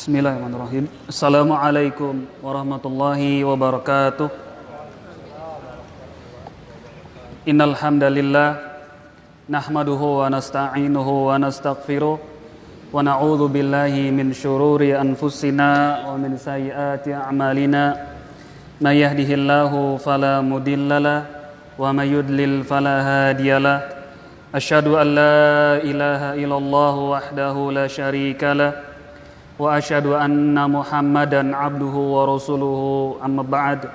Bismillahirrahmanirrahim. Assalamualaikum warahmatullahi wabarakatuh. Innal hamdalillah nahmaduhu wa nasta'inuhu wa nastaghfiruh wa na'udzu billahi min syururi anfusina wa min sayyiati a'malina. May yahdihillahu fala mudhillalah wa may yudlil fala hadiyalah. Asyhadu an la ilaha illallah wahdahu la syarikalah wa asyhadu anna Muhammadan abduhu wa rasuluhu, amma ba'd.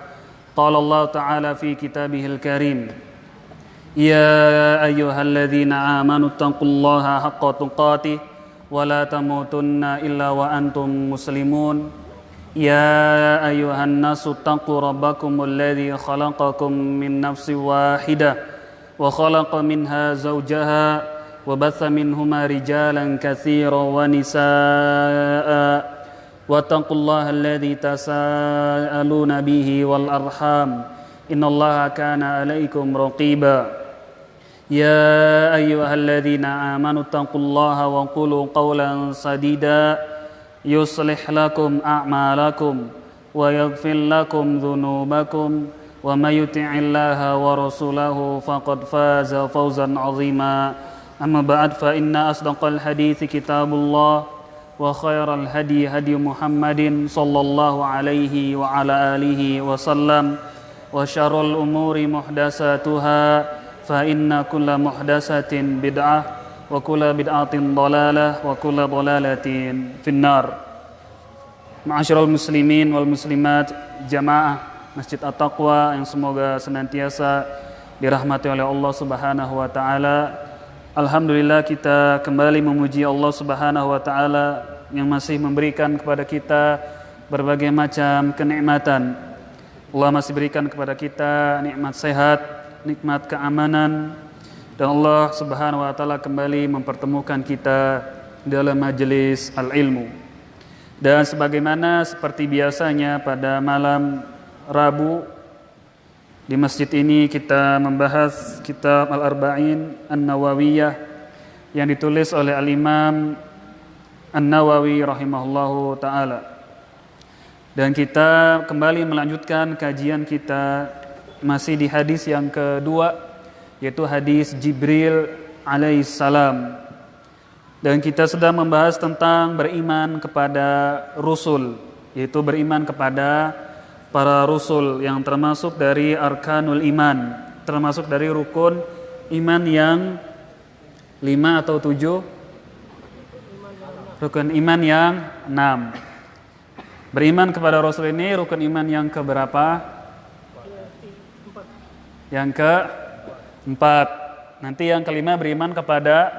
Qala Allah ta'ala fi kitabihil karim, ya ayyuhalladzina amanu taqullaha haqqa tuqatih wa la tamutunna illa wa antum muslimun. Ya ayyuhan nasu taqu rabbakumul ladzi khalaqakum min nafsin wahidah wa khalaqa minha zawjaha وبث منهما رجالا كثيرا ونساء واتقوا الله الذي تساءلون به والأرحام إن الله كان عليكم رقيبا يا أيها الذين آمنوا اتقوا الله وقولوا قولا سديدا يصلح لكم أعمالكم ويغفر لكم ذنوبكم ومن يطع الله ورسوله فقد فاز فوزا عظيما. أما بعد فإن أصدق الحديث كتاب الله وخير الهدي هدي محمد صلى الله عليه وعلى آله وسلم وشر الأمور محدثاتها فإن كل محدثة بدعة وكل بدعة ضلالة وكل ضلالة في النار. Ma'asyiral muslimin wal muslimat jamaah Masjid At-Taqwa yang semoga senantiasa dirahmati oleh Allah Subhanahu wa taala. Alhamdulillah, kita kembali memuji Allah Subhanahu wa taala yang masih memberikan kepada kita berbagai macam kenikmatan. Allah masih berikan kepada kita nikmat sehat, nikmat keamanan, dan Allah Subhanahu wa taala kembali mempertemukan kita dalam majelis al-ilmu. Dan sebagaimana seperti biasanya pada malam Rabu di masjid ini kita membahas kitab Al-Arba'in An-Nawawiyah yang ditulis oleh Al-Imam An-Nawawi rahimahullahu ta'ala. Dan kita kembali melanjutkan kajian kita masih di hadis yang kedua, yaitu hadis Jibril alaihissalam. Dan kita sedang membahas tentang beriman kepada Rasul, yaitu beriman kepada para Rasul yang termasuk dari arkanul iman, termasuk dari rukun iman yang 5 atau 7? Rukun iman yang 6. Beriman kepada Rasul ini rukun iman yang keberapa? Yang keempat. Nanti yang kelima beriman kepada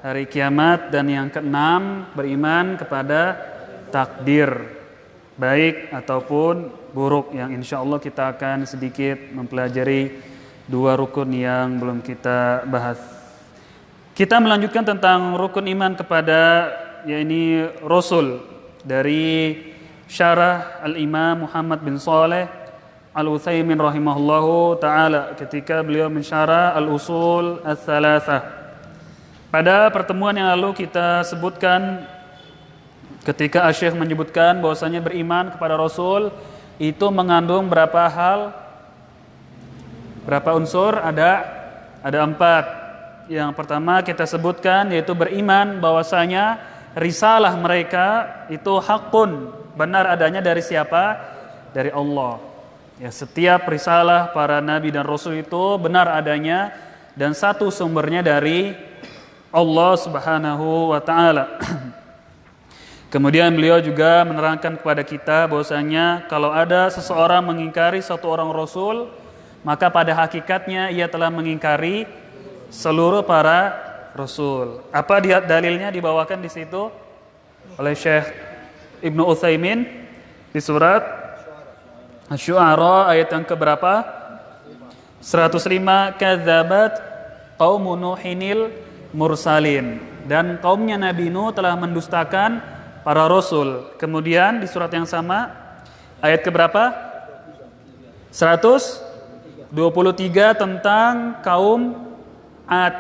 hari kiamat, dan yang keenam beriman kepada takdir, baik ataupun buruk, yang insya Allah kita akan sedikit mempelajari dua rukun yang belum kita bahas. Kita melanjutkan tentang rukun iman kepada yakni Rasul dari syarah Al-Imam Muhammad bin Shalih Al-Utsaimin rahimahullahu ta'ala ketika beliau mensyarah Al-Usul Ats-Tsalatsah. Pada pertemuan yang lalu kita sebutkan ketika Asy-Syaikh menyebutkan bahwasanya beriman kepada Rasul itu mengandung berapa hal? Berapa unsur? Ada 4. Yang pertama kita sebutkan yaitu beriman bahwasanya risalah mereka itu hakun, benar adanya dari siapa? Dari Allah. Ya, setiap risalah para nabi dan rasul itu benar adanya dan satu sumbernya dari Allah Subhanahu wa taala. Kemudian beliau juga menerangkan kepada kita bahwasanya kalau ada seseorang mengingkari satu orang Rasul, maka pada hakikatnya ia telah mengingkari seluruh para Rasul. Apa dalilnya dibawakan di situ oleh Syekh Ibnu Utsaimin di surat Asy-Syu'ara ayat yang keberapa? 105. Kadzabat qaumun Nuhinil mursalin. Dan kaumnya Nabi Nuh telah mendustakan para rasul. Kemudian di surat yang sama ayat keberapa? 123 tentang kaum Ad.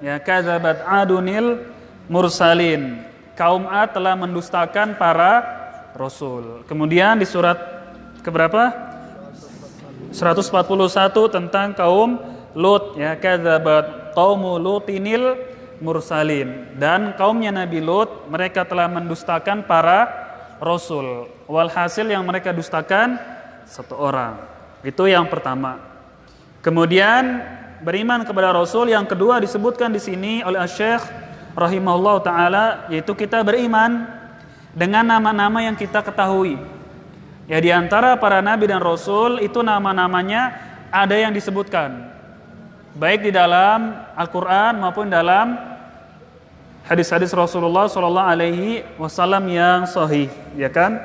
Ya, kadzabat adunil mursalin. kaum Ad telah mendustakan para rasul. Kemudian di surat keberapa? 141 tentang kaum Lut, ya, kadzabat qaumu Lutinil mursalin, dan kaumnya Nabi Lut mereka telah mendustakan para rasul. Walhasil yang mereka dustakan satu orang. Itu yang pertama. Kemudian beriman kepada rasul yang kedua disebutkan di sini oleh Asy-Syaikh rahimahullah taala, yaitu kita beriman dengan nama-nama yang kita ketahui. Ya, di antara para nabi dan rasul itu nama-namanya ada yang disebutkan baik di dalam Al-Qur'an maupun dalam hadis-hadis Rasulullah sallallahu alaihi wasallam yang sahih, ya kan?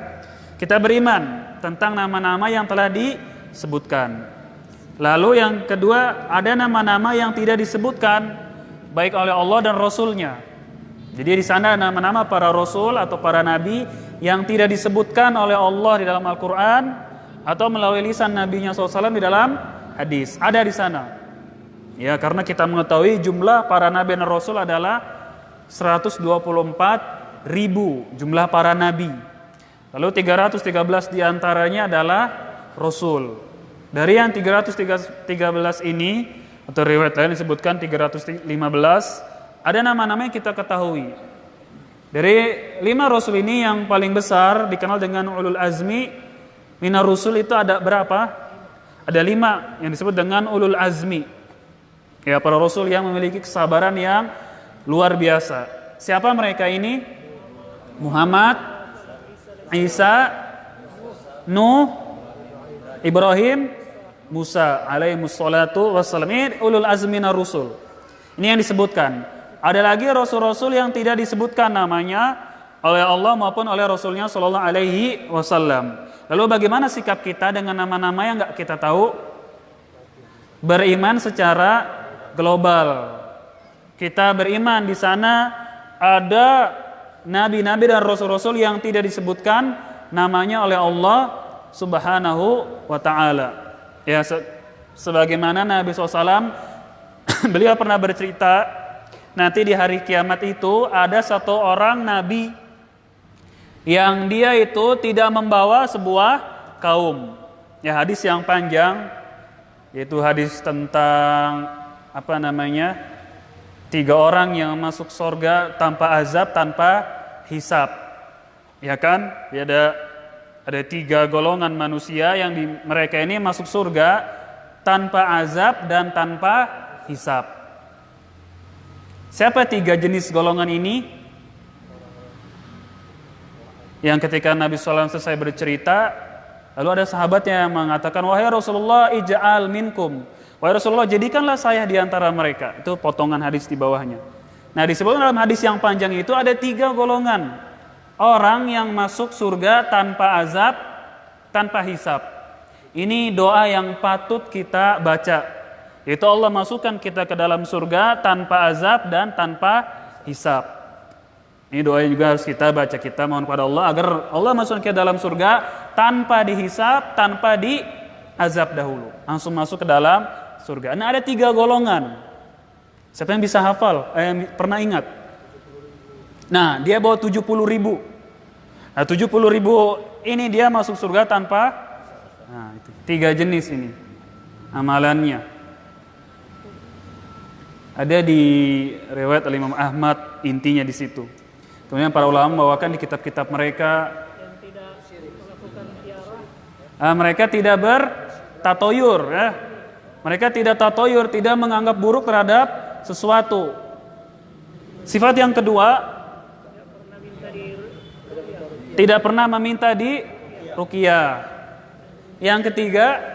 Kita beriman tentang nama-nama yang telah disebutkan. Lalu yang kedua, ada nama-nama yang tidak disebutkan baik oleh Allah dan Rasulnya. Jadi di sana nama-nama para rasul atau para nabi yang tidak disebutkan oleh Allah di dalam Al-Quran atau melalui lisan Nabi-Nya SAW di dalam hadis. Ada di sana. Ya, karena kita mengetahui jumlah para nabi dan rasul adalah 124.000 jumlah para nabi. Lalu 313 diantaranya adalah rasul. Dari yang 313 ini, atau riwayat lain disebutkan 315, ada nama-nama yang kita ketahui. Dari 5 rasul ini yang paling besar dikenal dengan ulul azmi minar rusul itu ada berapa? Ada 5 yang disebut dengan ulul azmi. Ya, para rasul yang memiliki kesabaran yang luar biasa. Siapa mereka ini? Muhammad, Isa, Nuh, Ibrahim, Musa alaihissalatu wassalam. Ini ulul azmi minar rusul. Ini yang disebutkan. Ada lagi rasul-rasul yang tidak disebutkan namanya oleh Allah maupun oleh Rasulnya Shallallahu Alaihi Wasallam. Lalu bagaimana sikap kita dengan nama-nama yang nggak kita tahu? Beriman secara global. Kita beriman di sana ada nabi-nabi dan rasul-rasul yang tidak disebutkan namanya oleh Allah Subhanahu wa Ta'ala. Ya, sebagaimana Nabi SAW beliau pernah bercerita, nanti di hari kiamat itu ada satu orang nabi yang dia itu tidak membawa sebuah kaum. Ya, hadis yang panjang, yaitu hadis tentang 3 orang yang masuk surga tanpa azab, tanpa hisab. Ya kan? Ya, ada 3 golongan manusia yang mereka ini masuk surga tanpa azab dan tanpa hisab. Siapa 3 jenis golongan ini? Yang ketika Nabi SAW selesai bercerita, lalu ada sahabatnya yang mengatakan, wahai Rasulullah, ij'al minkum. Wahai Rasulullah, jadikanlah saya di antara mereka. Itu potongan hadis di bawahnya. Nah, disebutkan dalam hadis yang panjang itu ada 3 golongan orang yang masuk surga tanpa azab, tanpa hisab. Ini doa yang patut kita baca. Yaitu Allah masukkan kita ke dalam surga tanpa azab dan tanpa hisab. Ini doa yang juga harus kita baca. Kita mohon kepada Allah agar Allah masukkan kita dalam surga tanpa dihisab, tanpa diazab dahulu. Langsung masuk ke dalam surga. Nah, ada 3 golongan. Siapa yang bisa hafal? Yang pernah ingat? Nah, dia bawa 70.000. Nah, 70.000 ini dia masuk surga tanpa, nah, itu 3 jenis ini amalannya. Ada di riwayat Imam Ahmad, intinya di situ. Kemudian para ulama membawakan di kitab-kitab mereka yang tidak melakukan tiarah. Mereka tidak bertatoyur, ya. Mereka tidak tatoyur, tidak menganggap buruk terhadap sesuatu. Sifat yang kedua, tidak pernah meminta di ruqyah. Yang ketiga,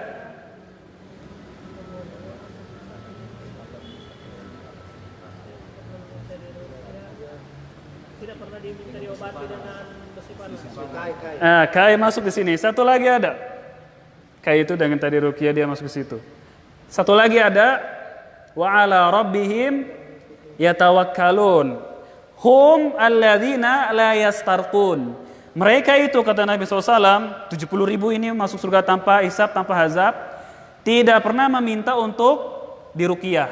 Kai masuk di sini. Satu lagi ada. Kai itu dengan tadi ruqyah dia masuk ke situ. Satu lagi ada wa ala rabbihim yatawakkalun. Hum alladzina la yastarqun. Mereka itu kata Nabi SAW, 70.000 ini masuk surga tanpa hisab, tanpa azab, tidak pernah meminta untuk diruqyah.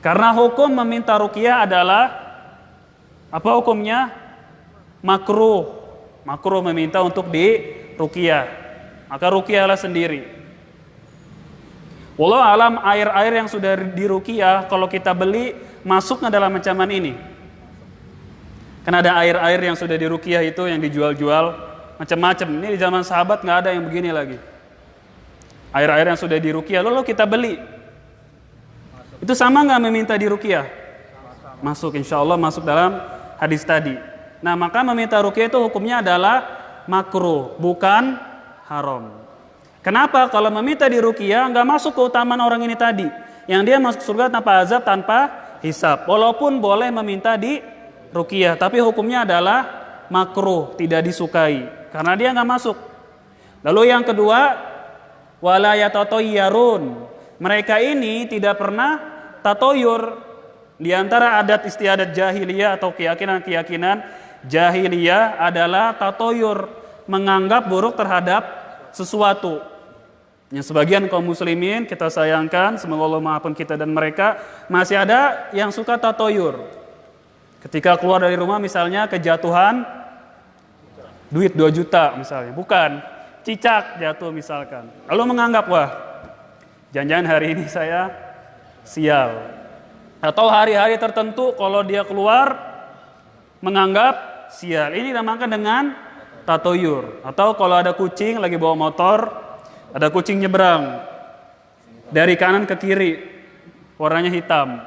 Karena hukum meminta ruqyah adalah Apa hukumnya? Makruh. Makruh meminta untuk diruqyah. Maka ruqyahlah sendiri. Wallahu alam, air-air yang sudah diruqyah kalau kita beli masuknya dalam ancaman ini. Karena ada air-air yang sudah diruqyah itu yang dijual-jual macam-macam. Ini di zaman sahabat nggak ada yang begini lagi. Air-air yang sudah diruqyah lalu kita beli. Itu sama nggak meminta diruqyah? Masuk, insya Allah masuk dalam hadis tadi. Nah, maka meminta ruqyah itu hukumnya adalah makruh, bukan haram. Kenapa? Kalau meminta diruqyah nggak masuk keutamaan orang ini tadi, yang dia masuk surga tanpa azab, tanpa hisab. Walaupun boleh meminta diruqyah, tapi hukumnya adalah makruh, tidak disukai, karena dia nggak masuk. Lalu yang kedua, wala yatatayyarun. Mereka ini tidak pernah tatoyur. Di antara adat istiadat jahiliyah atau keyakinan-keyakinan jahiliyah adalah tatoyur, menganggap buruk terhadap sesuatu. Yang sebagian kaum muslimin kita sayangkan, semoga Allah maafkan kita dan mereka, masih ada yang suka tatoyur. Ketika keluar dari rumah misalnya kejatuhan duit 2 juta misalnya, bukan, cicak jatuh misalkan. Lalu menganggap, wah, jangan-jangan hari ini saya sial. Atau hari-hari tertentu kalau dia keluar menganggap sial. Ini dinamakan dengan tatoyur. Atau kalau ada kucing lagi bawa motor, ada kucing nyebrang dari kanan ke kiri, warnanya hitam.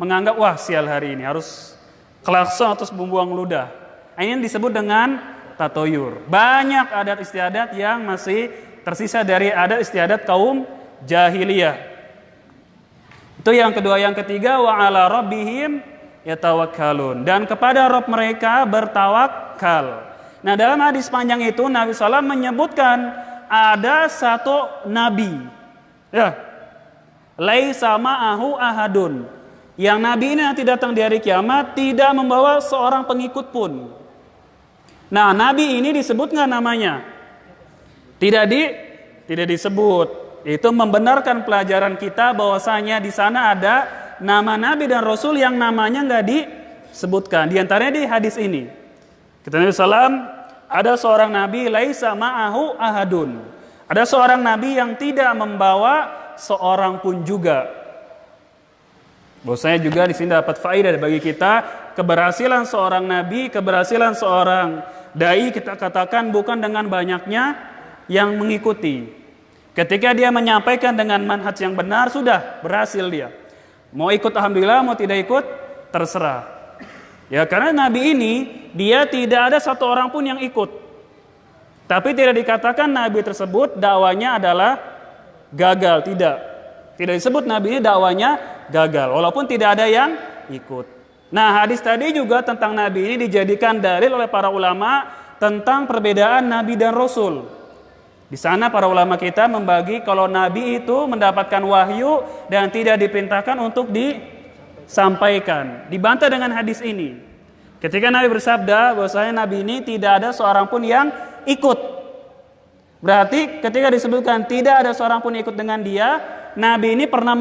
Menganggap wah sial hari ini, harus klakson atau membuang ludah. Ini disebut dengan tatoyur. Banyak adat istiadat yang masih tersisa dari adat istiadat kaum jahiliyah. Itu yang kedua. Yang ketiga, wa ala rabbihim yatawakkalun, dan kepada Rabb mereka bertawakal. Nah, dalam hadis panjang itu Nabi SAW menyebutkan ada satu nabi, ya, laisa ma'ahu ahadun, yang nabi ini nanti datang di hari kiamat tidak membawa seorang pengikut pun. Nah, nabi ini disebut nggak namanya? Tidak disebut. Itu membenarkan pelajaran kita bahwasanya di sana ada nama nabi dan rasul yang namanya nggak disebutkan. Di antaranya di hadis ini, kata Nabi SAW, ada seorang nabi laisa ma'ahu ahadun. Ada seorang nabi yang tidak membawa seorang pun juga. Bahwasanya juga di sini dapat faedah bagi kita, keberhasilan seorang nabi, keberhasilan seorang dai kita katakan bukan dengan banyaknya yang mengikuti. Ketika dia menyampaikan dengan manhaj yang benar, sudah berhasil dia. Mau ikut alhamdulillah, mau tidak ikut terserah. Ya, karena nabi ini dia tidak ada satu orang pun yang ikut. Tapi tidak dikatakan nabi tersebut dakwanya adalah gagal, tidak. Tidak disebut nabi ini dakwanya gagal walaupun tidak ada yang ikut. Nah, hadis tadi juga tentang nabi ini dijadikan dalil oleh para ulama tentang perbedaan nabi dan rasul. Di sana para ulama kita membagi kalau nabi itu mendapatkan wahyu dan tidak diperintahkan untuk disampaikan. Dibantah dengan hadis ini. Ketika Nabi bersabda bahwasanya nabi ini tidak ada seorang pun yang ikut. Berarti ketika disebutkan tidak ada seorang pun ikut dengan dia, nabi ini pernah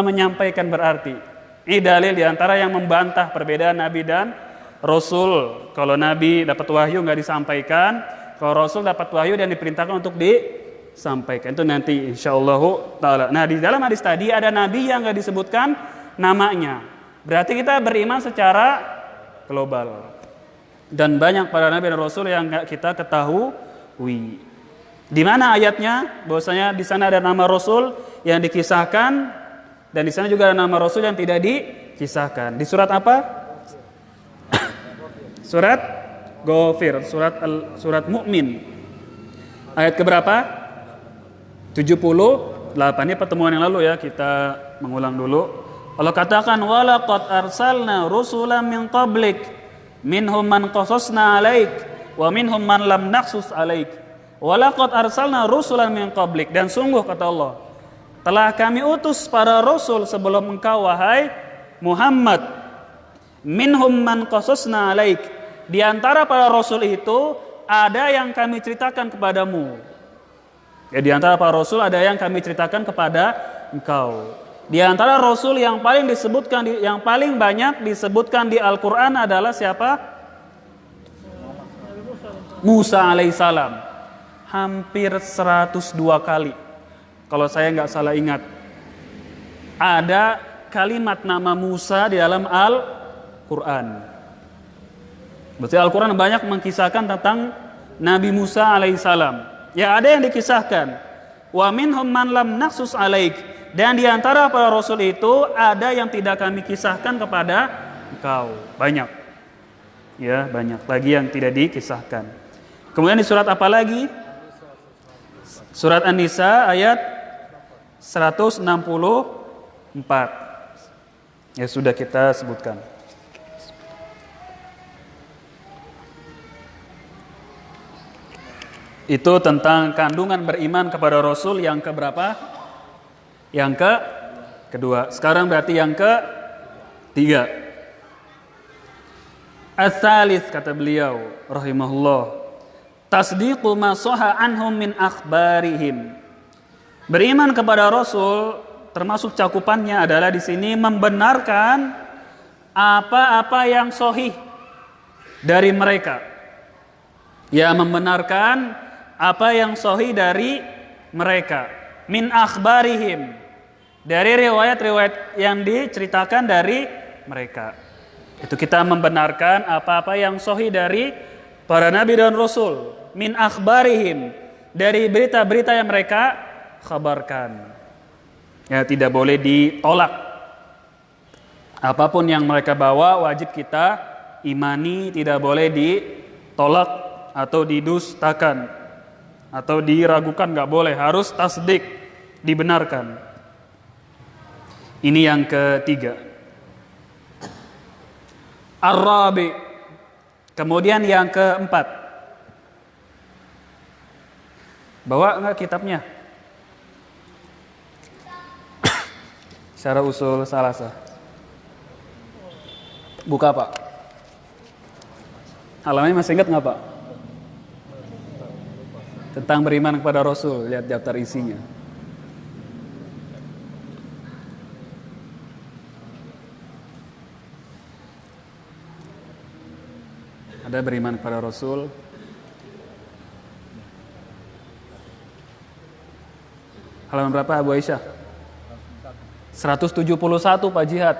menyampaikan berarti. Ini dalil diantara yang membantah perbedaan nabi dan rasul. Kalau nabi dapat wahyu nggak disampaikan, kalau Rasul dapat wahyu dan diperintahkan untuk disampaikan, itu nanti insyaallah ta'ala. Nah, di dalam hadis tadi ada nabi yang gak disebutkan namanya. Berarti kita beriman secara global. Dan banyak para nabi dan Rasul yang gak kita ketahui. Di mana ayatnya? Bahwasanya di sana ada nama Rasul yang dikisahkan, dan di sana juga ada nama Rasul yang tidak dikisahkan. Di surat apa? Surat Ghafir, surat Mukmin. Ayat keberapa? 78. Ini pertemuan yang lalu ya, kita mengulang dulu. Allah katakan walaqad arsalna rusulan min qablik minhum man qasasna 'alaik wa minhum man lam naqsus 'alaik. Walaqad arsalna rusulan min qablik, dan sungguh kata Allah, telah kami utus para rasul sebelum engkau wahai Muhammad. Minhum man qasasna 'alaik. Di antara para rasul itu ada yang kami ceritakan kepadamu. Ya, di antara para rasul ada yang kami ceritakan kepada engkau. Di antara rasul yang paling yang paling banyak disebutkan di Al-Qur'an adalah siapa? Musa alaihissalam. Hampir 102 kali. Kalau saya nggak salah ingat. Ada kalimat nama Musa di dalam Al-Qur'an. Berarti Al-Qur'an banyak mengisahkan tentang Nabi Musa alaihissalam. Ya, ada yang dikisahkan. Wa minhum man lam naqsus alaik. Dan di antara para rasul itu ada yang tidak kami kisahkan kepada engkau. Banyak. Ya, banyak lagi yang tidak dikisahkan. Kemudian di surat apa lagi? Surat An-Nisa ayat 164. Ya, sudah kita sebutkan. Itu tentang kandungan beriman kepada Rasul yang keberapa? Yang kedua. Sekarang berarti yang ketiga. Ats-tsalits, kata beliau rahimahullah, tasdiqu ma sahha anhum min akhbarihim. Beriman kepada Rasul termasuk cakupannya adalah di sini membenarkan apa-apa yang sahih dari mereka. Ya, membenarkan apa yang sahih dari mereka, min akhbarihim, dari riwayat-riwayat yang diceritakan dari mereka. Itu kita membenarkan apa-apa yang sahih dari para nabi dan rasul, min akhbarihim, dari berita-berita yang mereka kabarkan. Ya, tidak boleh ditolak. Apapun yang mereka bawa wajib kita imani, tidak boleh ditolak atau didustakan atau diragukan, nggak boleh, harus tasdik, dibenarkan. Ini yang ketiga. Ar-rabi, kemudian yang keempat. Bawa nggak kitabnya? Syarah Usul Salasah. Buka, Pak. Halamannya masih ingat nggak, Pak? Tentang beriman kepada Rasul, lihat daftar isinya. Ada beriman kepada Rasul. Halaman berapa, Abu Aisyah? 171, Pak Jihad.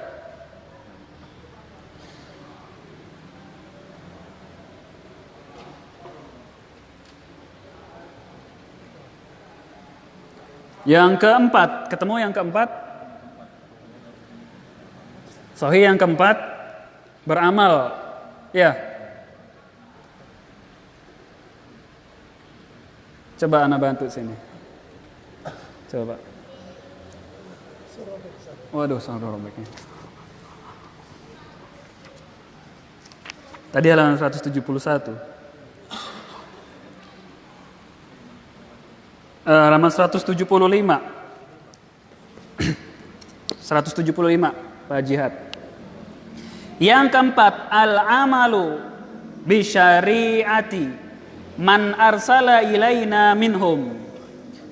Yang keempat, ketemu yang keempat? Sahih yang keempat, beramal. Ya. Coba Ana bantu sini. Coba. Waduh, salah robeknya. Tadi halaman 171. Halaman 175. 175, Pak Jihad. Yang keempat, al-amalu bi syari'ati man arsala ilaina minhum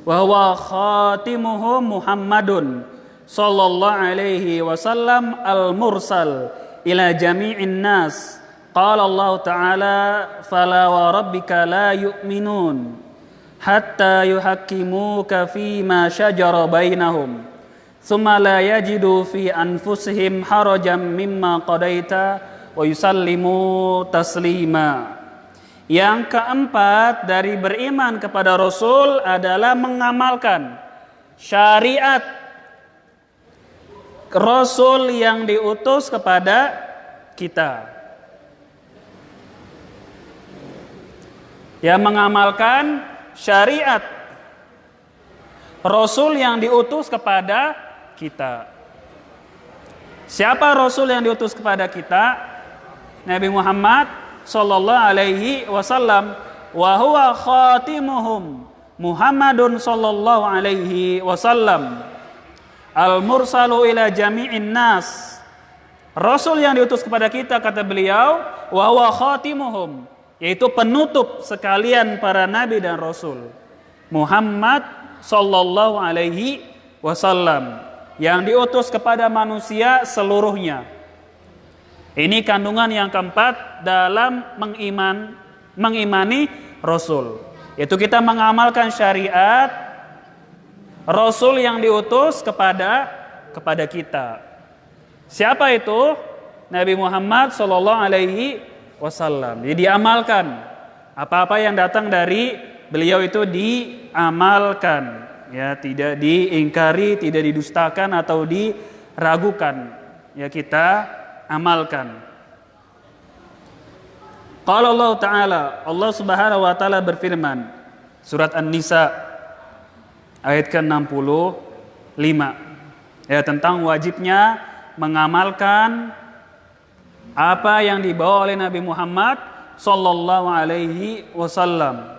wa huwa khatimuhum Muhammadun sallallahu alaihi wasallam al-mursal ila jami'in nas. Qala Allah Ta'ala, fala wa rabbika la yu'minun hatta yuhakkimuka fima syajara bainahum thumma la yajidu fi anfusihim harajan mimma qadaita wa yusallimu taslima. Yang keempat dari beriman kepada Rasul adalah mengamalkan syariat Rasul yang diutus kepada kita. Ya, mengamalkan syariat Rasul yang diutus kepada kita. Siapa Rasul yang diutus kepada kita? Nabi Muhammad sallallahu alaihi wasallam, wa huwa khatimuhum Muhammadun sallallahu alaihi wasallam al-mursalu ila jami'in nas. Rasul yang diutus kepada kita, kata beliau, wa huwa khatimuhum, yaitu penutup sekalian para nabi dan rasul, Muhammad sallallahu alaihi wasallam. yang diutus kepada manusia seluruhnya. Ini kandungan yang keempat dalam mengimani Rasul, yaitu kita mengamalkan syariat Rasul yang diutus kepada kita. Siapa itu? Nabi Muhammad Sallallahu Alaihi Wasallam. Jadi diamalkan, apa-apa yang datang dari beliau itu diamalkan, ya, tidak diingkari, tidak didustakan atau diragukan, ya, kita amalkan. Qala Allah Ta'ala, Allah Subhanahu wa taala berfirman, surat An-Nisa ayat ke-65, ya, tentang wajibnya mengamalkan apa yang dibawa oleh Nabi Muhammad sallallahu alaihi wasallam.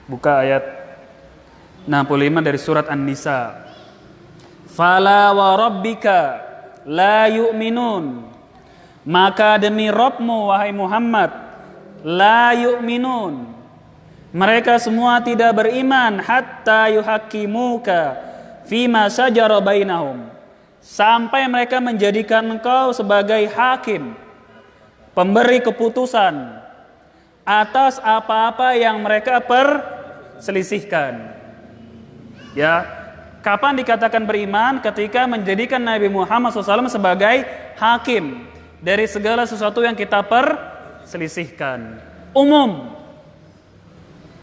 Buka ayat 65 dari surat An-Nisa. Fala wa rabbika la yu'minun, maka demi Rabbmu wahai Muhammad, la yu'minun, mereka semua tidak beriman, hatta yuhaqqimuka fima syajara bainahum, sampai mereka menjadikan engkau sebagai hakim, pemberi keputusan atas apa-apa yang mereka perselisihkan. Ya, kapan dikatakan beriman? Ketika menjadikan Nabi Muhammad SAW sebagai hakim dari segala sesuatu yang kita perselisihkan. Umum,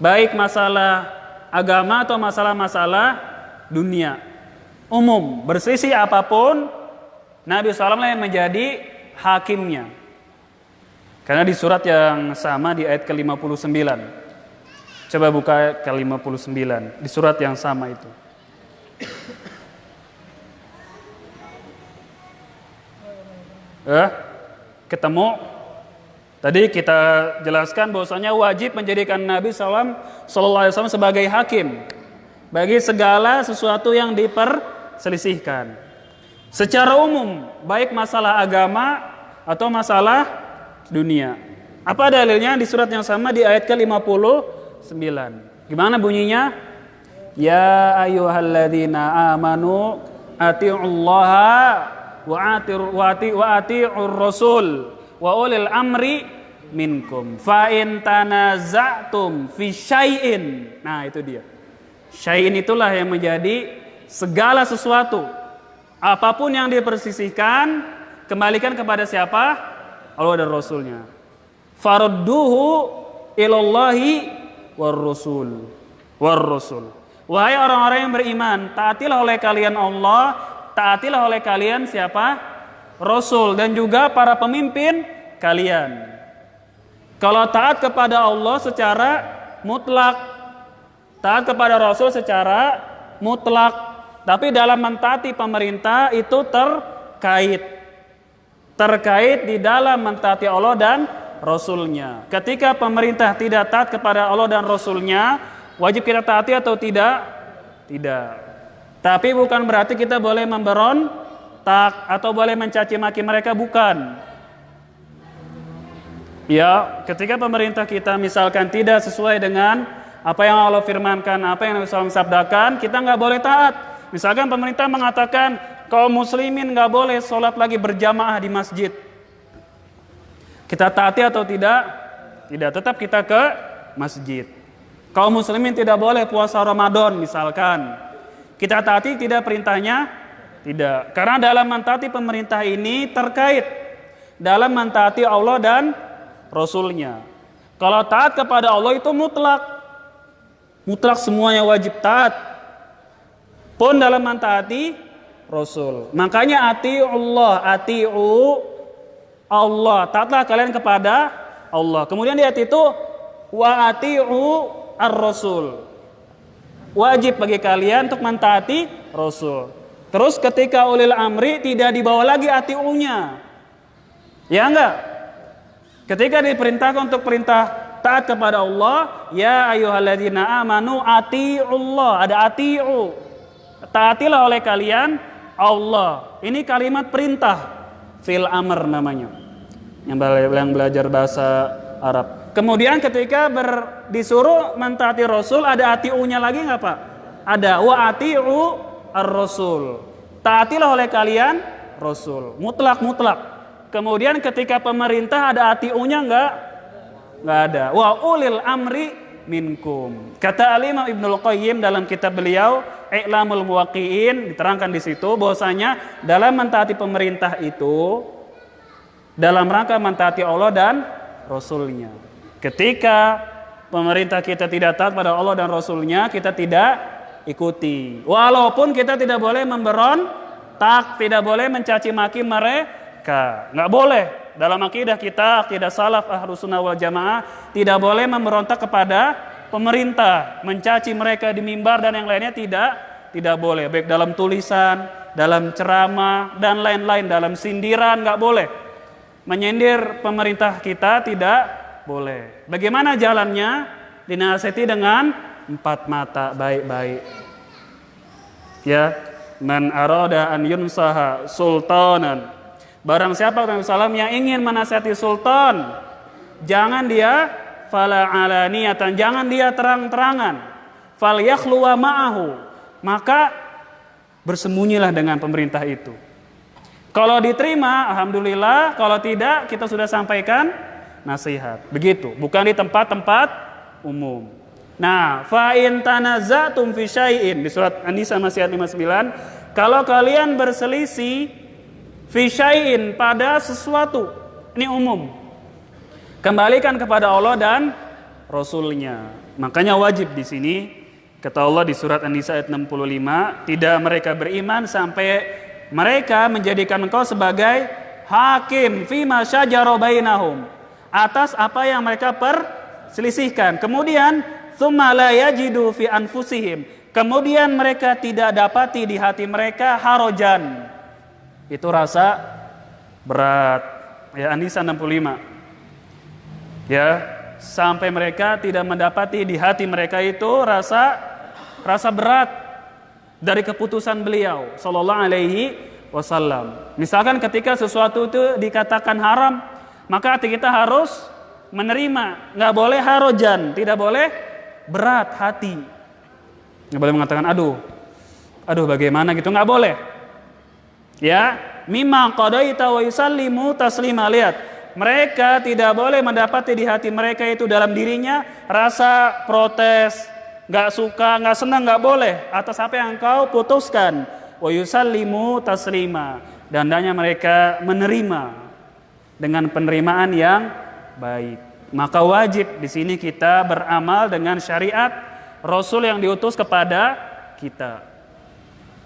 baik masalah agama atau masalah-masalah dunia. Umum, berselisih apapun, Nabi SAW yang menjadi hakimnya. Karena di surat yang sama di ayat ke-59. Coba buka ke-59 di surat yang sama itu. Ketemu? Tadi kita jelaskan bahwasanya wajib menjadikan Nabi Sallallahu Alaihi Wasallam sebagai hakim bagi segala sesuatu yang diperselisihkan. Secara umum, baik masalah agama atau masalah dunia. Apa dalilnya? Di surat yang sama di ayat ke-59. Gimana bunyinya? Ya ayyuhalladzina amanu atiullaha wa atiur rasul wa ulil amri minkum fa in tanaza'tum fi syai'in. Nah, itu dia. Syai'in itulah yang menjadi segala sesuatu. Apapun yang dipersisihkan, kembalikan kepada siapa? Allah dan Rasulnya. Farudduhu ilallahi war rasul. Wahai orang-orang yang beriman, taatilah oleh kalian Allah, taatilah oleh kalian siapa? Rasul, dan juga para pemimpin kalian. Kalau taat kepada Allah secara mutlak, taat kepada Rasul secara mutlak, tapi dalam mentaati pemerintah itu terkait di dalam mentaati Allah dan Rasulnya. Ketika pemerintah tidak taat kepada Allah dan Rasulnya, wajib kita taati atau tidak? Tidak. Tapi bukan berarti kita boleh memberontak atau boleh mencaci maki mereka, bukan. Ya, ketika pemerintah kita misalkan tidak sesuai dengan apa yang Allah firmankan, apa yang Nabi SAW sabdakan, kita nggak boleh taat. Misalkan pemerintah mengatakan kaum muslimin nggak boleh sholat lagi berjamaah di masjid. Kita taati atau tidak? Tidak, tetap kita ke masjid. Kaum muslimin tidak boleh puasa Ramadan misalkan. Kita taati tidak perintahnya? Tidak. Karena dalam mentaati pemerintah ini terkait dalam mentaati Allah dan Rasulnya. Kalau taat kepada Allah itu mutlak. Mutlak semuanya wajib taat. Pun dalam mentaati Rasul. Makanya ati'u Allah, taatlah kalian kepada Allah. Kemudian di ayat itu wa ati'u ar-rasul. Wajib bagi kalian untuk mentaati Rasul. Terus ketika ulil amri tidak dibawa lagi ati'unya. Ya enggak? Ketika diperintahkan untuk perintah taat kepada Allah, ya ayyuhalladzina amanu ati'ullah, ada ati'u. Taatilah oleh kalian Allah. Ini kalimat perintah. Fil amr namanya, yang belajar bahasa Arab. Kemudian ketika disuruh mentaati Rasul, ada ati'unya lagi nggak Pak? ada wa ati'u ar-rasul. Taatilah oleh kalian Rasul. Mutlak. Kemudian ketika pemerintah ada ati'unya enggak ada. Wa ulil amri minkum. Kata Al-Imam Ibnul Qayyim dalam kitab beliau I'lamul Muwaqqi'in, diterangkan di situ bahwasanya dalam mentaati pemerintah itu dalam rangka mentaati Allah dan Rasulnya. Ketika pemerintah kita tidak taat pada Allah dan Rasulnya, kita tidak ikuti. Walaupun kita tidak boleh memberontak, tidak boleh mencaci maki mereka, nggak boleh. Dalam akidah kita, akidah salaf Ahlus Sunnah wal Jamaah, tidak boleh memberontak kepada pemerintah, mencaci mereka di mimbar dan yang lainnya tidak boleh. Baik dalam tulisan, dalam ceramah dan lain-lain, dalam sindiran nggak boleh. Menyindir pemerintah kita tidak boleh. Bagaimana jalannya? Dinasihati dengan 4 mata baik-baik. Ya, man arada an yunsaha sultanan. Barang siapa yang ingin menasihati sultan, jangan dia fala alaniyatan, jangan dia terang-terangan. Fal yakhluwa ma'ahu, maka bersembunyilah dengan pemerintah itu. Kalau diterima, alhamdulillah. Kalau tidak, kita sudah sampaikan nasihat. Begitu, bukan di tempat-tempat umum. Nah, fa in tanaza'tum fi syai'in, di surat An-Nisa ayat 59, kalau kalian berselisih fi syai'in, pada sesuatu, ini umum, kembalikan kepada Allah dan Rasulnya. Makanya wajib di sini, kata Allah di surat An-Nisa ayat 65, tidak mereka beriman sampai mereka menjadikan engkau sebagai hakim fima syajara bainahum, atas apa yang mereka perselisihkan. Kemudian tsumma la yajidu fi anfusihim, kemudian mereka tidak dapati di hati mereka harajan, itu rasa berat. Ya, An-Nisa 65. Ya, sampai mereka tidak mendapati di hati mereka itu rasa berat dari keputusan beliau sallallahu alaihi wasallam. Misalkan ketika sesuatu itu dikatakan haram, maka hati kita harus menerima, nggak boleh harajan, tidak boleh berat hati, nggak boleh mengatakan aduh bagaimana gitu, nggak boleh. Ya, mimma qadaita wa yusallimu taslima. Lihat, mereka tidak boleh mendapati di hati mereka itu dalam dirinya rasa protes, nggak suka, nggak senang, nggak boleh atas apa yang engkau putuskan. Wa yusallimu taslima, dan hendaknya mereka menerima dengan penerimaan yang baik. Maka wajib di sini kita beramal dengan syariat Rasul yang diutus kepada kita.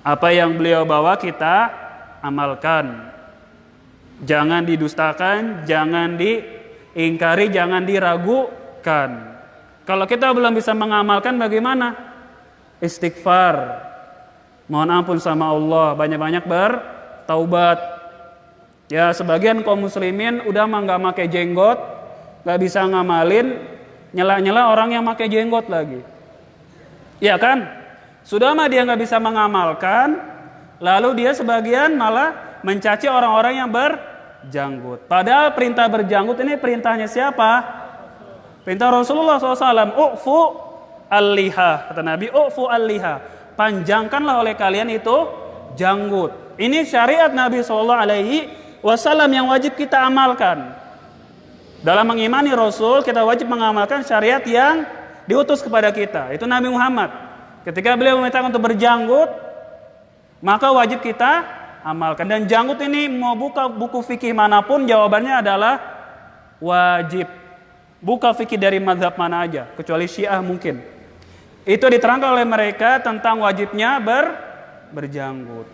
Apa yang beliau bawa kita amalkan. Jangan didustakan, jangan diingkari, jangan diragukan. Kalau kita belum bisa mengamalkan, bagaimana? Istighfar, mohon ampun sama Allah, banyak-banyak bertaubat. Ya, sebagian kaum muslimin udah mah nggak pakai jenggot, nggak bisa ngamalin, nyela-nyela orang yang pakai jenggot lagi. Ya kan? Sudah mah dia nggak bisa mengamalkan, lalu dia sebagian malah mencaci orang-orang yang berjanggut. Padahal perintah berjanggut ini perintahnya siapa? Perintah Rasulullah SAW. U'fu al-liha, kata Nabi, u'fu al-liha, panjangkanlah oleh kalian itu janggut. Ini syariat Nabi SAW yang wajib kita amalkan. Dalam mengimani Rasul, kita wajib mengamalkan syariat yang diutus kepada kita, itu Nabi Muhammad. Ketika beliau meminta untuk berjanggut, maka wajib kita amalkan. Dan janggut ini mau buka buku fikih manapun, jawabannya adalah wajib. Buka fikih dari mazhab mana aja, kecuali Syiah mungkin. Itu diterangkan oleh mereka tentang wajibnya berjanggut.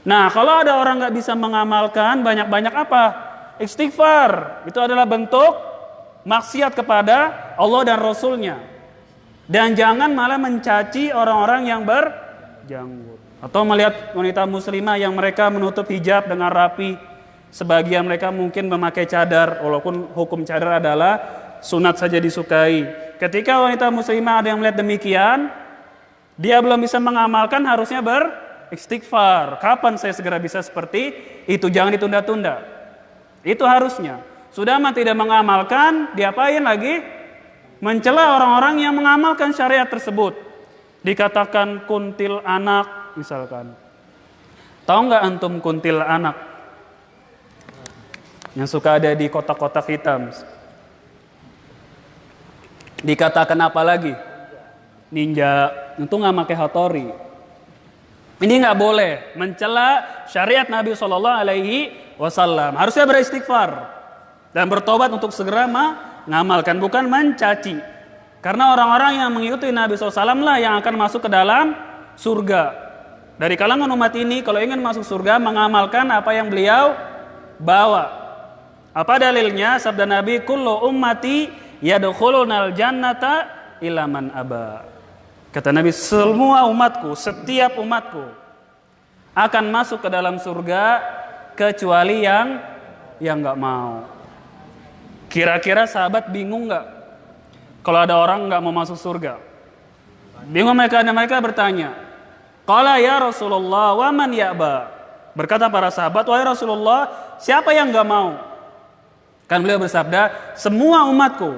Nah, kalau ada orang nggak bisa mengamalkan, banyak-banyak apa? Istighfar. Itu adalah bentuk maksiat kepada Allah dan Rasulnya. Dan jangan malah mencaci orang-orang yang berjanggut. Atau melihat wanita muslimah yang mereka menutup hijab dengan rapi. Sebagian mereka mungkin memakai cadar, walaupun hukum cadar adalah sunat saja disukai. Ketika wanita muslimah ada yang melihat demikian, dia belum bisa mengamalkan, harusnya beristighfar. Kapan saya segera bisa seperti itu? Jangan ditunda-tunda. Itu harusnya. Sudah mah tidak mengamalkan, diapain lagi? Mencela orang-orang yang mengamalkan syariat tersebut. dikatakan kuntil anak misalkan. Tahu nggak antum kuntil anak? Yang suka ada di kotak-kotak hitam. Dikatakan apa lagi? Ninja. Itu nggak pakai hatori. Ini nggak boleh mencela syariat Nabi Shallallahu Alaihi Wasallam. Harusnya beristighfar dan bertobat untuk segera mengamalkan, bukan mencaci. Karena orang-orang yang mengikuti Nabi SAW lah yang akan masuk ke dalam surga. Dari kalangan umat ini, kalau ingin masuk surga, mengamalkan apa yang beliau bawa. Apa dalilnya? Sabda Nabi, kullu ummati yadkhulunal jannata illa man aba. Kata Nabi, semua umatku, setiap umatku akan masuk ke dalam surga kecuali yang nggak mau. Kira-kira sahabat bingung nggak kalau ada orang nggak mau masuk surga? Bingung mereka bertanya, qala ya Rasulullah wa man ya'ba. Berkata para sahabat, wahai Rasulullah, siapa yang nggak mau? Kan beliau bersabda, semua umatku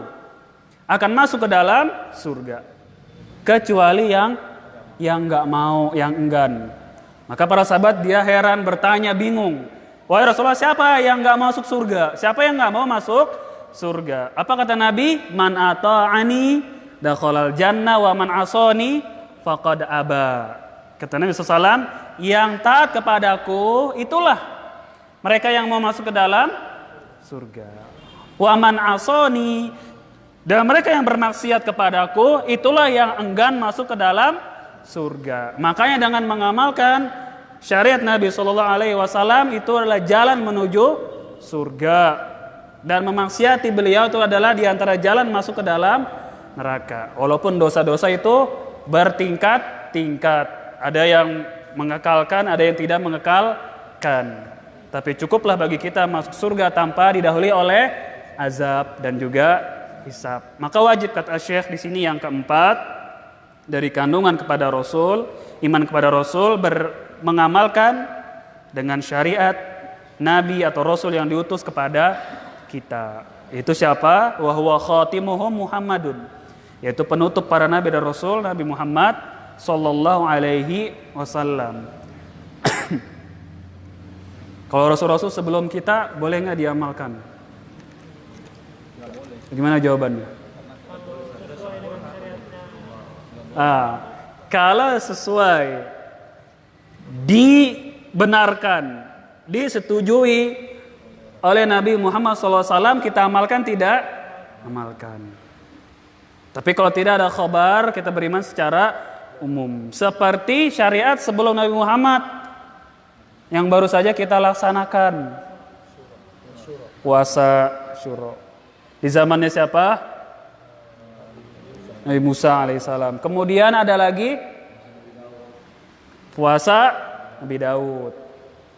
akan masuk ke dalam surga kecuali yang nggak mau, yang enggan. Maka para sahabat dia heran, bertanya, bingung. Wahai Rasulullah, siapa yang nggak masuk surga? Siapa yang nggak mau masuk surga? Apa kata Nabi? Man ata'ani dakhalal jannah wa man asani faqad aba. Kata Nabi SAW, yang taat kepadaku itulah mereka yang mau masuk ke dalam surga. Wa man asani, dan mereka yang bermaksiat kepadaku itulah yang enggan masuk ke dalam surga. Makanya dengan mengamalkan syariat Nabi SAW itu adalah jalan menuju surga, dan memaksiati beliau itu adalah diantara jalan masuk ke dalam neraka. Walaupun dosa-dosa itu bertingkat-tingkat, ada yang mengekalkan, ada yang tidak mengekalkan. Tapi cukuplah bagi kita masuk surga tanpa didahului oleh azab dan juga hisab. Maka wajib, kata Syekh di sini yang keempat dari kandungan kepada Rasul, iman kepada Rasul, mengamalkan dengan syariat Nabi atau Rasul yang diutus kepada kita. Itu siapa? Wa huwa khatimuhum Muhammadun, yaitu penutup para nabi dan Rasul, Nabi Muhammad sallallahu alaihi wasallam. Kalau Rasul-Rasul sebelum kita boleh nggak diamalkan? Gimana jawabannya? Kalau sesuai, dibenarkan, disetujui oleh Nabi Muhammad SAW, kita amalkan, tidak amalkan. Tapi kalau tidak ada khabar, kita beriman secara umum. Seperti syariat sebelum Nabi Muhammad yang baru saja kita laksanakan, puasa Syuro. Di zamannya siapa? Nabi Musa alaihissalam. Kemudian ada lagi puasa Nabi Daud,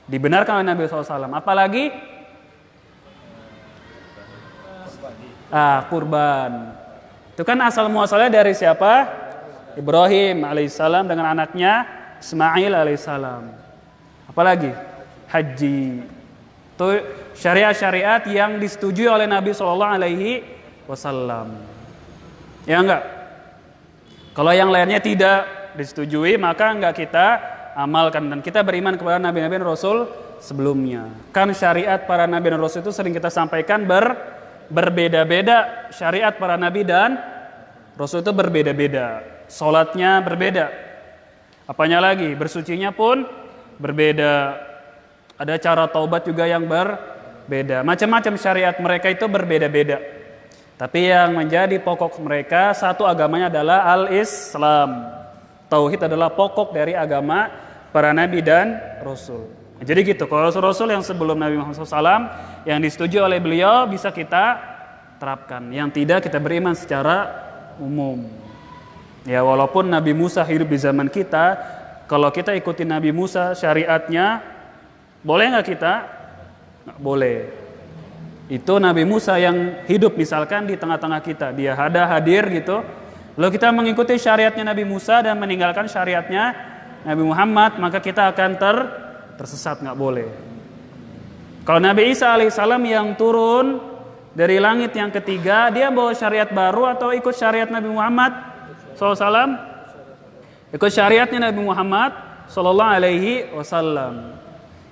dibenarkan oleh Nabi SAW. Apalagi kurban. Itu kan asal muasalnya dari siapa? Ibrahim alaihissalam dengan anaknya Ismail alaihissalam. Apalagi haji. Itu syariat-syariat yang disetujui oleh Nabi Shallallahu Alaihi Wasallam. Ya enggak? Kalau yang lainnya tidak disetujui, maka enggak kita amalkan, dan kita beriman kepada Nabi-Nabi dan Rasul sebelumnya. Kan syariat para Nabi dan Rasul itu sering kita sampaikan berbeda-beda. Syariat para Nabi dan Rasul itu berbeda-beda. Sholatnya berbeda. Apanya lagi? Bersucinya pun berbeda. Ada cara taubat juga yang berbeda. Macam-macam syariat mereka itu berbeda-beda. Tapi yang menjadi pokok mereka, satu agamanya adalah al-Islam. Tauhid adalah pokok dari agama para nabi dan rasul. Jadi gitu, kalau rasul-rasul yang sebelum Nabi Muhammad SAW yang disetujui oleh beliau bisa kita terapkan. Yang tidak, kita beriman secara umum. Ya, walaupun Nabi Musa hidup di zaman kita, kalau kita ikuti Nabi Musa syariatnya, boleh nggak kita? Nggak boleh. Itu Nabi Musa yang hidup misalkan di tengah-tengah kita, dia hadir gitu. Lalu kita mengikuti syariatnya Nabi Musa dan meninggalkan syariatnya Nabi Muhammad, maka kita akan tersesat, nggak boleh. Kalau Nabi Isa alaihissalam yang turun dari langit yang ketiga, dia bawa syariat baru atau ikut syariat Nabi Muhammad SAW? ikut syariatnya Nabi Muhammad sallallahu alaihi wasallam.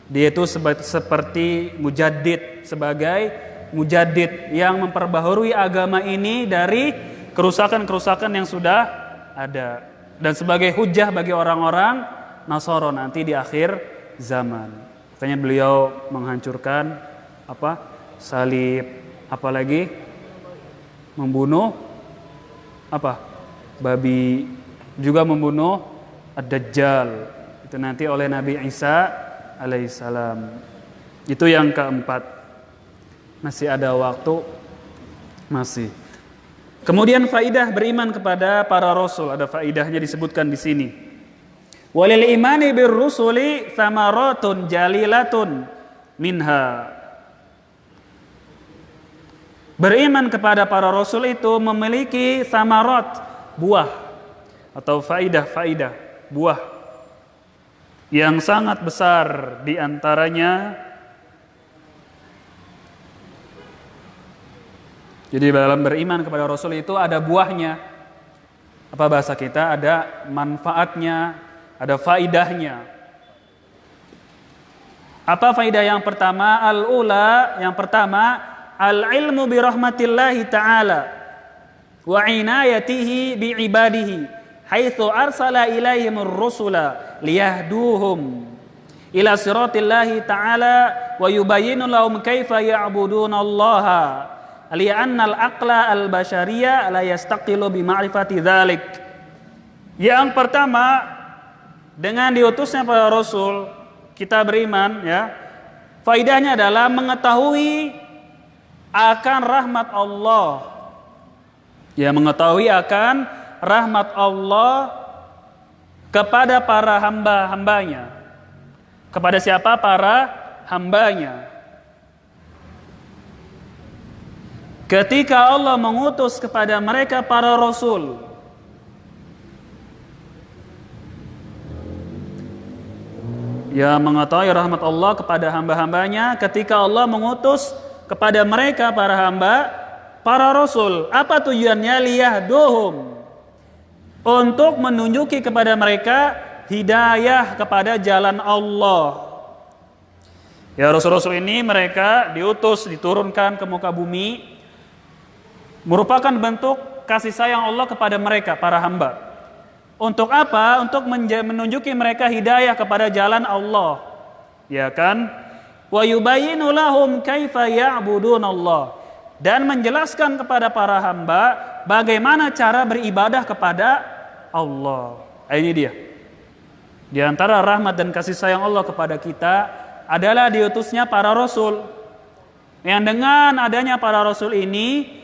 Dia itu seperti mujaddid, sebagai mujaddid yang memperbaharui agama ini dari kerusakan-kerusakan yang sudah ada, dan sebagai hujjah bagi orang-orang Nasara nanti di akhir zaman. Makanya beliau menghancurkan salib, apalagi membunuh babi, juga membunuh Ad-Dajjal. Itu nanti oleh Nabi Isa alaihissalam. Itu yang keempat. Masih ada waktu? Masih. Kemudian faidah beriman kepada para rasul, ada faidahnya disebutkan di sini. Walil imani bir rusuli thamaratun jalilatun minha. Beriman kepada para rasul itu memiliki samarat, buah atau faidah-faidah, buah yang sangat besar. Di antaranya, jadi dalam beriman kepada Rasul itu ada buahnya. Apa bahasa kita? Ada manfaatnya, ada faidahnya. Apa faidah yang pertama? Al-ula, yang pertama, al-ilmu bi rahmatillahi ta'ala wa inayatihi bi ibadihi haitsu arsala ilaihimur rusula liyahduhum ila siratillahi ta'ala wa yubayyinu lahum kaifa ya'budunallaha li'anna al-aqla al-basyariyya la yastaqilu bi ma'rifati dzalik. Yang pertama, dengan diutusnya para rasul kita beriman, ya. Faidahnya adalah mengetahui akan rahmat Allah. Ya, mengetahui akan rahmat Allah kepada para hamba-hambanya. Kepada siapa? Para hambanya. Ketika Allah mengutus kepada mereka para rasul, ya, mengetahui rahmat Allah kepada hamba-hambanya ketika Allah mengutus kepada mereka para hamba, para rasul. Apa tujuannya? Liyahduhum, untuk menunjuki kepada mereka hidayah kepada jalan Allah. Ya, rasul-rasul ini mereka diutus, diturunkan ke muka bumi, merupakan bentuk kasih sayang Allah kepada mereka para hamba. Untuk apa? Untuk menunjuki mereka hidayah kepada jalan Allah. Ya kan? Wa yubayyinu lahum kaifa ya'budunallah, dan menjelaskan kepada para hamba bagaimana cara beribadah kepada Allah. Ini dia. Di antara rahmat dan kasih sayang Allah kepada kita adalah diutusnya para rasul. Yang dengan adanya para rasul ini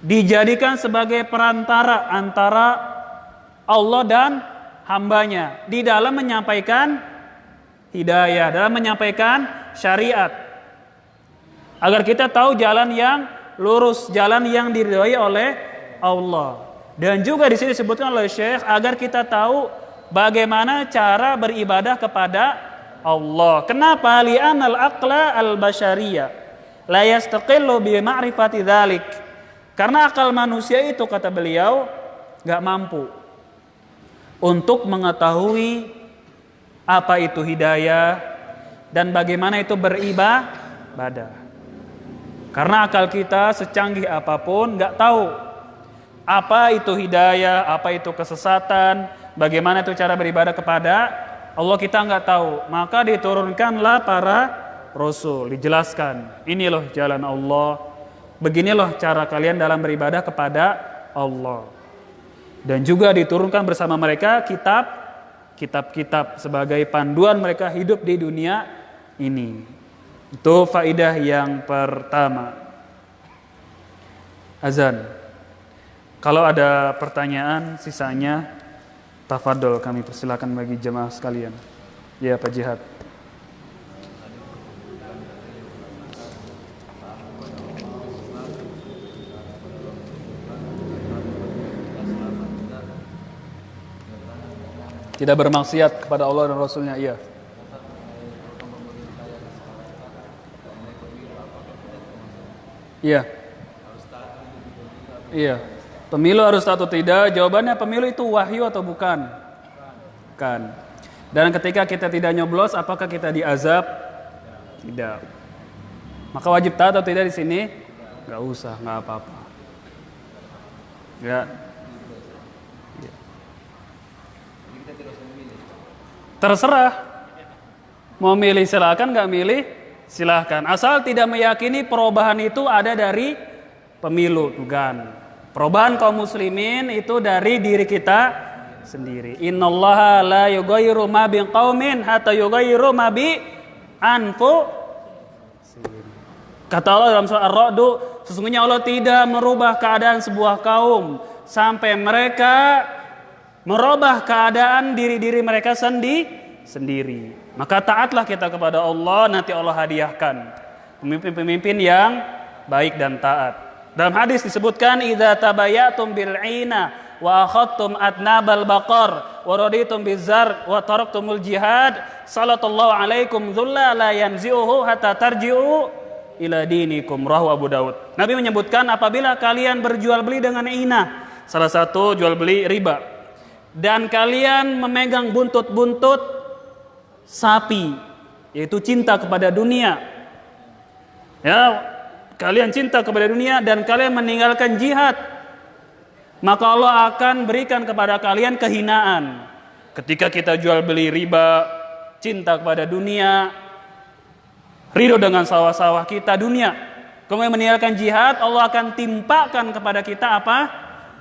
dijadikan sebagai perantara antara Allah dan hambanya di dalam menyampaikan hidayah, dalam menyampaikan syariat, agar kita tahu jalan yang lurus, jalan yang diridhoi oleh Allah. Dan juga di sini disebutkan oleh Syekh agar kita tahu bagaimana cara beribadah kepada Allah. Kenapa? Li'anal aqla al-basyariyah la yastaqillu bi ma'rifati dzalik. Karena akal manusia itu, kata beliau, gak mampu untuk mengetahui apa itu hidayah dan bagaimana itu beribadah. Karena akal kita secanggih apapun gak tahu apa itu hidayah, apa itu kesesatan, bagaimana itu cara beribadah kepada Allah, kita gak tahu. Maka diturunkanlah para rasul, dijelaskan, ini loh jalan Allah, begini loh cara kalian dalam beribadah kepada Allah. Dan juga diturunkan bersama mereka kitab-kitab sebagai panduan mereka hidup di dunia ini. Itu faidah yang pertama. Azan. Kalau ada pertanyaan sisanya tafadhol, kami persilakan bagi jemaah sekalian. Ya, Pak Jihad. Tidak bermaksiat kepada Allah dan Rasulnya, iya. Iya. Iya. Pemilu harus taat atau tidak? Jawabannya pemilu itu wahyu atau bukan? Bukan. Dan ketika kita tidak nyoblos, apakah kita diazab? Tidak. Maka wajib taat atau tidak di sini? Gak usah, gak apa-apa. Ya. Terserah. Mau milih silakan, gak milih silahkan. Asal tidak meyakini perubahan itu ada dari pemilu, bukan. Perubahan kaum muslimin itu dari diri kita sendiri. Innallaha la yughayyiru ma biqaumin hatta yughayyiru ma bi anfusihim. Kata Allah dalam surah Ar-Ra'd, sesungguhnya Allah tidak merubah keadaan sebuah kaum sampai mereka merubah keadaan diri-diri mereka sendiri. Maka taatlah kita kepada Allah, nanti Allah hadiahkan pemimpin-pemimpin yang baik dan taat. Dalam hadis disebutkan idza tabayatum bil 'ina wa akhadtum adnabal baqar wa raditum bizar wa taraktumul jihad sallallahu alaikum dzulla la yanzi'uhu hatta tarji'u ila dinikum, rawahu Abu Daud. Nabi menyebutkan apabila kalian berjual beli dengan inah, salah satu jual beli riba, dan kalian memegang buntut-buntut sapi, yaitu cinta kepada dunia. Ya, kalian cinta kepada dunia dan kalian meninggalkan jihad, maka Allah akan berikan kepada kalian kehinaan. Ketika kita jual beli riba, cinta kepada dunia, ridho dengan sawah-sawah kita dunia, kemudian meninggalkan jihad, Allah akan timpakan kepada kita apa?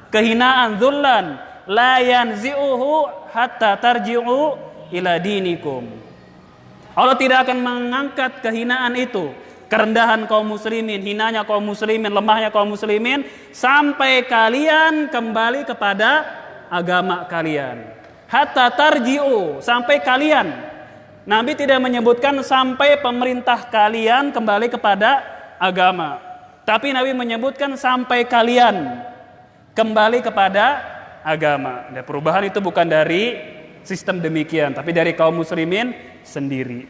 Kehinaan, dzullan, la yanzi'uhu hatta tarji'u ila dinikum. Allah tidak akan mengangkat kehinaan itu, kerendahan kaum muslimin, hinanya kaum muslimin, lemahnya kaum muslimin, sampai kalian kembali kepada agama kalian. Hatta tarji'u, sampai kalian. Nabi tidak menyebutkan sampai pemerintah kalian kembali kepada agama, tapi Nabi menyebutkan sampai kalian kembali kepada agama. Dan perubahan itu bukan dari sistem demikian, tapi dari kaum muslimin sendiri.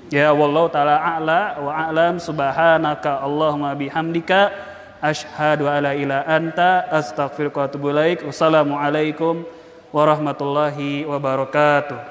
Ya wallahu ta'ala a'la wa a'lam. Subhanaka Allahumma bihamdika asyhadu alla ilaha anta astaghfiruka wa atubu ilaik. Wassalamualaikum warahmatullahi wabarakatuh.